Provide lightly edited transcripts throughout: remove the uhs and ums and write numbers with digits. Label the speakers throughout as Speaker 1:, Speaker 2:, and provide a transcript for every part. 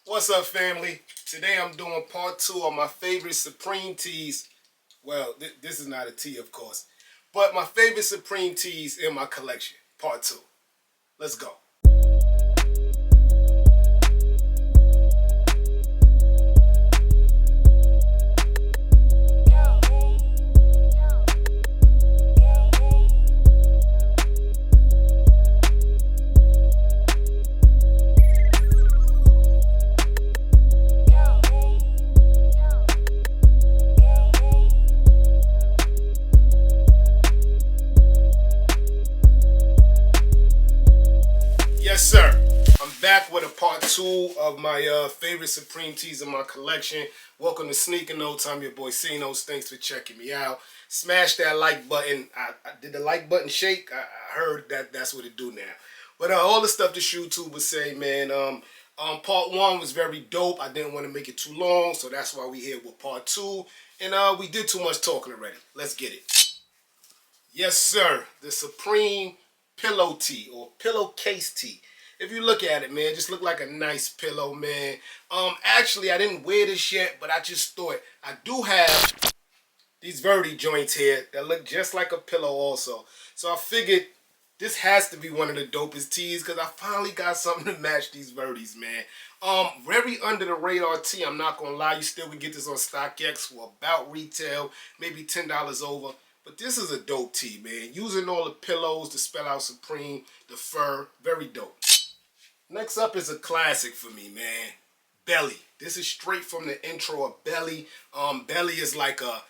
Speaker 1: What's up, family? Today I'm doing part 2 of my favorite Supreme tees. Well, this is not a tee, of course, but my favorite Supreme tees in my collection. Part 2. Let's go. Yes, sir. I'm back with a part 2 of my favorite Supreme tees in my collection. Welcome to Sneaker Notes. I'm your boy Cinos. Thanks for checking me out. Smash that like button. I did the like button shake. I heard that's what it do now. But all the stuff this YouTube was saying, man. Part 1 was very dope. I didn't want to make it too long, so that's why we here with part 2. And we did too much talking already. Let's get it. Yes, sir. The Supreme pillow tee or pillowcase tee. If you look at it, man, just look like a nice pillow, man. Actually, I didn't wear this yet, but I just thought I do have these Verdi joints here that look just like a pillow also. So I figured this has to be one of the dopest tees because I finally got something to match these Verdis, man. Very under the radar tee. I'm not gonna lie, you still can get this on StockX for about retail, maybe $10 over. But this is a dope tee, man. Using all the pillows to spell out Supreme, the fur, very dope. Next up is a classic for me, man. Belly. This is straight from the intro of Belly. Belly is like a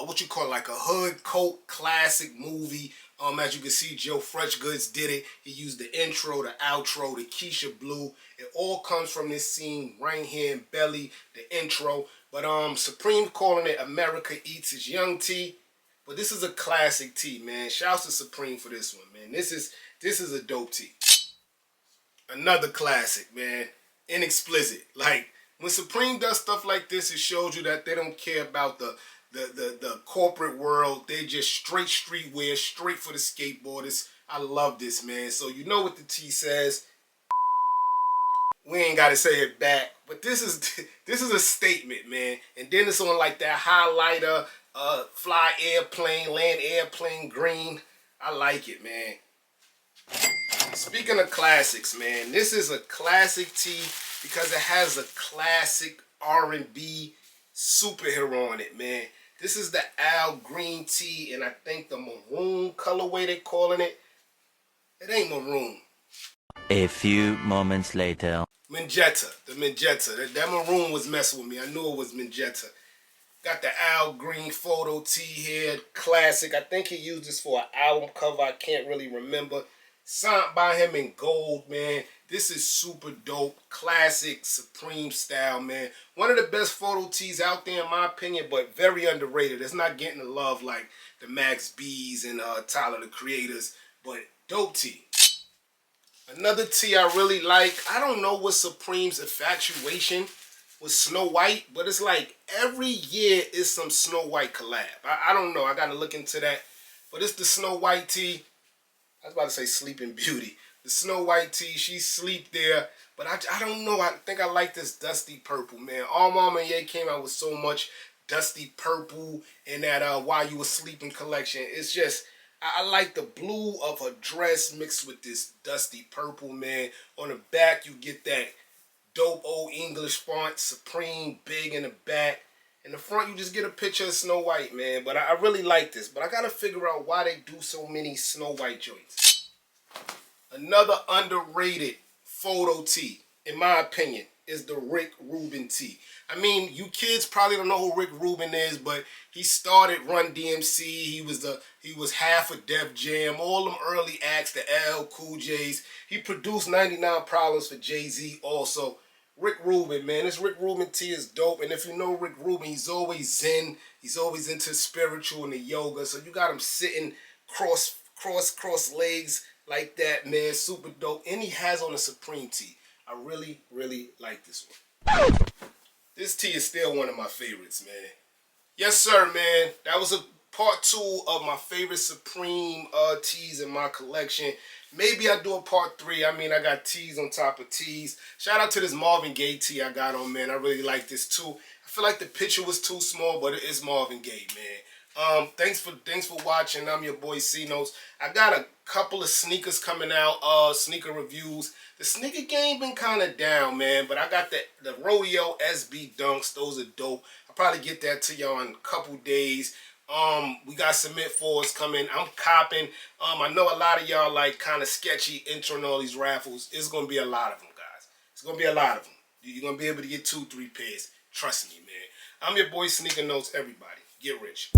Speaker 1: what you call it, like a hood coat classic movie. As you can see, Joe Freshgoods did it. He used the intro, the outro, the Keisha Blue. It all comes from this scene right here in Belly, the intro. But Supreme calling it America Eats Its Young tee. But this is a classic tee, man. Shouts to Supreme for this one, man. This is a dope tee. Another classic, man. Inexplicit. Like, when Supreme does stuff like this, it shows you that they don't care about the corporate world. They just straight streetwear, straight for the skateboarders. I love this, man. So you know what the T says. We ain't gotta say it back, but this is a statement, man. And then it's on like that highlighter, fly airplane, land airplane green. I like it, man. Speaking of classics, man, this is a classic tee because it has a classic R&B superhero on it, man. This is the Al Green tee, and I think the maroon colorway they're calling it. It ain't maroon.
Speaker 2: A few moments later.
Speaker 1: Magenta, the magenta. That maroon was messing with me. I knew it was magenta. Got the Al Green photo tee here, classic. I think he used this for an album cover. I can't really remember. Signed by him in gold, man. This is super dope. Classic, Supreme style, man. One of the best photo tees out there, in my opinion, but very underrated. It's not getting the love like the Max B's and Tyler, the Creators, but dope tee. Another tee I really like, I don't know what Supreme's infatuation with Snow White, but it's like every year is some Snow White collab. I don't know. I got to look into that. But it's the Snow White tee. I was about to say Sleeping Beauty. The Snow White tee, she sleep there. But I don't know. I think I like this dusty purple, man. All Mama Ye came out with so much dusty purple in that While You Were Sleeping collection. It's just, I like the blue of her dress mixed with this dusty purple, man. On the back, you get that dope old English font, Supreme, big in the back. In the front, you just get a picture of Snow White, man. But I really like this. But I got to figure out why they do so many Snow White joints. Another underrated photo tee, in my opinion, is the Rick Rubin tee. I mean, you kids probably don't know who Rick Rubin is, but he started Run DMC. He was half of Def Jam, all them early acts, the LL Cool J's. He produced 99 Problems for Jay-Z also. Rick Rubin, man. This Rick Rubin tee is dope. And if you know Rick Rubin, he's always zen. He's always into spiritual and the yoga. So you got him sitting cross legs like that, man. Super dope. And he has on a Supreme tee. I really, really like this one. This tee is still one of my favorites, man. Yes, sir, man. That was a part 2 of my favorite Supreme tees in my collection. Maybe I do a part 3. I mean, I got tees on top of tees. Shout out to this Marvin Gaye tee I got on, man. I really like this too. I feel like the picture was too small, but it is Marvin Gaye, man. Thanks for watching. I'm your boy C-Notes. I got a couple of sneakers coming out, sneaker reviews. The sneaker game been kind of down, man, but I got the Rodeo SB Dunks. Those are dope. I'll probably get that to y'all in a couple days. We got Submit 4s coming. I'm copping. I know a lot of y'all like kind of sketchy entering all these raffles. It's going to be a lot of them, guys. It's going to be a lot of them. You're going to be able to get 2-3 pairs. Trust me, man. I'm your boy Sneaker Notes, everybody. Get rich.